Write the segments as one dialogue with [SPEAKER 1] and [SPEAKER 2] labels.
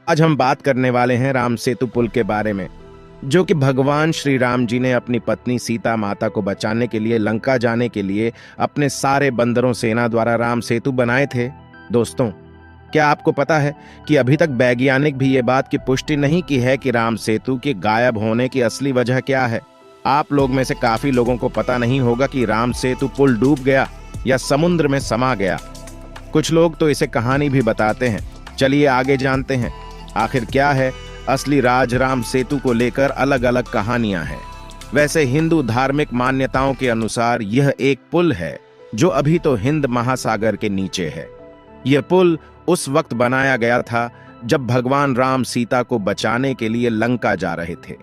[SPEAKER 1] आज हम बात करने वाले हैं राम सेतु पुल के बारे में, जो कि भगवान श्री राम जी ने अपनी पत्नी सीता माता को बचाने के लिए लंका जाने के लिए अपने सारे बंदरों सेना द्वारा राम सेतु बनाए थे। दोस्तों, क्या आपको पता है कि अभी तक वैज्ञानिक भी ये बात की पुष्टि नहीं की है कि राम सेतु के गायब होने की असली वजह क्या है। आप लोग में से काफी लोगों को पता नहीं होगा कि राम सेतु पुल डूब गया या समुद्र में समा गया। कुछ लोग तो इसे कहानी भी बताते हैं। चलिए आगे जानते हैं आखिर क्या है असली राज। राम सेतु को लेकर अलग अलग कहानियां हैं। वैसे हिंदू धार्मिक मान्यताओं के अनुसार यह एक पुल है जो अभी तो हिंद महासागर के नीचे है। यह पुल उस वक्त बनाया गया था जब भगवान राम सीता को बचाने के लिए लंका जा रहे थे।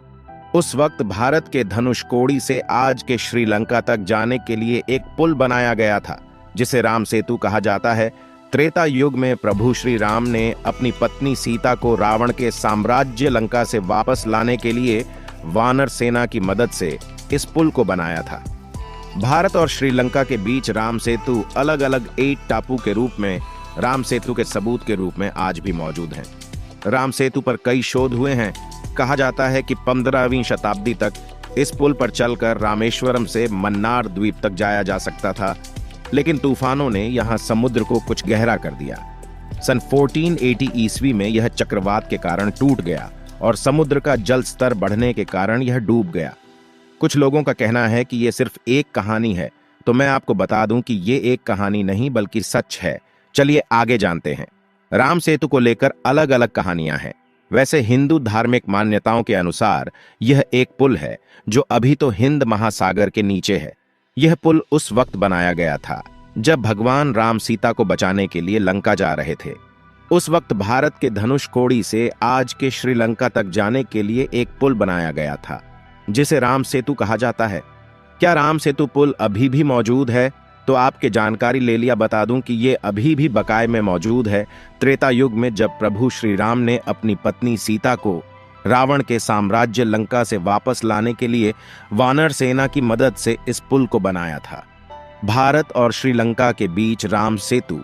[SPEAKER 1] उस वक्त भारत के धनुषकोडी से आज के श्रीलंका तक जाने के लिए एक पुल बनाया गया था जिसे राम सेतु कहा जाता है। त्रेता युग में प्रभु श्री राम ने अपनी पत्नी सीता को रावण के साम्राज्य लंका से वापस लाने के लिए वानर सेना की मदद से इस पुल को बनाया था। भारत और श्रीलंका के बीच राम सेतु अलग अलग 8 टापू के रूप में राम सेतु के सबूत के रूप में आज भी मौजूद हैं। राम सेतु पर कई शोध हुए हैं। कहा जाता है कि 15वीं शताब्दी तक इस पुल पर चलकर रामेश्वरम से मन्नार द्वीप तक जाया जा सकता था, लेकिन तूफानों ने यहां समुद्र को कुछ गहरा कर दिया। सन 1480 ईस्वी में यह चक्रवात के कारण टूट गया और समुद्र का जल स्तर बढ़ने के कारण यह डूब गया। कुछ लोगों का कहना है कि यह सिर्फ एक कहानी है, तो मैं आपको बता दूं कि यह एक कहानी नहीं बल्कि सच है। चलिए आगे जानते हैं। राम सेतु को लेकर अलग अलग कहानियां हैं। वैसे हिंदू धार्मिक मान्यताओं के अनुसार यह एक पुल है जो अभी तो हिंद महासागर के नीचे है। यह पुल उस वक्त बनाया गया था जब भगवान राम सीता को बचाने के लिए लंका जा रहे थे। उस वक्त भारत के धनुषकोडी से आज के श्रीलंका तक जाने के लिए एक पुल बनाया गया था जिसे राम सेतु कहा जाता है। क्या राम सेतु पुल अभी भी मौजूद है? तो आपके जानकारी ले लिया बता दूं कि ये अभी भी बकाए में मौजूद है। त्रेता युग में जब प्रभु श्री राम ने अपनी पत्नी सीता को रावण के साम्राज्य लंका से वापस लाने के लिए वानर सेना की मदद से इस पुल को बनाया था। भारत और श्रीलंका के बीच राम सेतु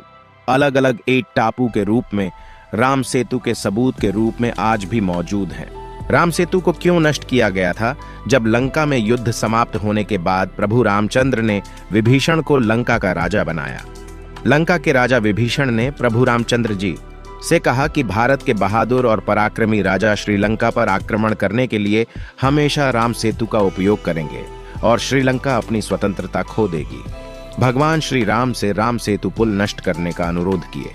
[SPEAKER 1] अलग अलग 8 टापू के रूप में राम सेतु के सबूत के रूप में आज भी मौजूद हैं। राम सेतु को क्यों नष्ट किया गया था? जब लंका में युद्ध समाप्त होने के बाद प्रभु रामचंद्र ने विभीषण को लंका का राजा बनाया। लंका के राजा विभीषण ने प्रभु रामचंद्र जी से कहा कि भारत के बहादुर और पराक्रमी राजा श्रीलंका पर आक्रमण करने के लिए हमेशा राम सेतु का उपयोग करेंगे और श्रीलंका अपनी स्वतंत्रता खो देगी। भगवान श्री राम से राम सेतु पुल नष्ट करने का अनुरोध किए।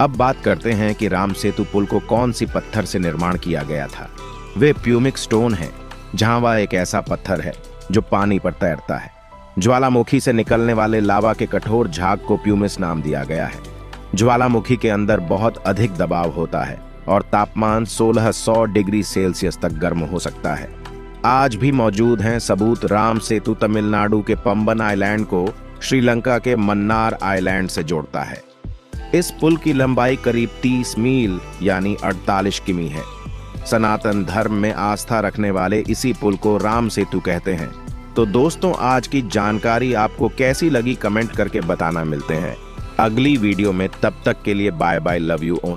[SPEAKER 1] अब बात करते हैं कि राम सेतु पुल को कौन सी पत्थर से निर्माण किया गया था। वे प्यूमिक स्टोन है, जहां वह एक ऐसा पत्थर है जो पानी पर तैरता है। ज्वालामुखी से निकलने वाले लावा के कठोर झाग को प्यूमिस नाम दिया गया है। ज्वालामुखी के अंदर बहुत अधिक दबाव होता है और तापमान 1600 डिग्री सेल्सियस तक गर्म हो सकता है। आज भी मौजूद हैं सबूत। राम सेतु तमिलनाडु के पंबन आइलैंड को श्रीलंका के मन्नार आइलैंड से जोड़ता है। इस पुल की लंबाई करीब 30 मील यानी 48 किमी है। सनातन धर्म में आस्था रखने वाले इसी पुल को राम सेतु कहते हैं। तो दोस्तों, आज की जानकारी आपको कैसी लगी कमेंट करके बताना। मिलते हैं अगली वीडियो में, तब तक के लिए bye bye, love you all.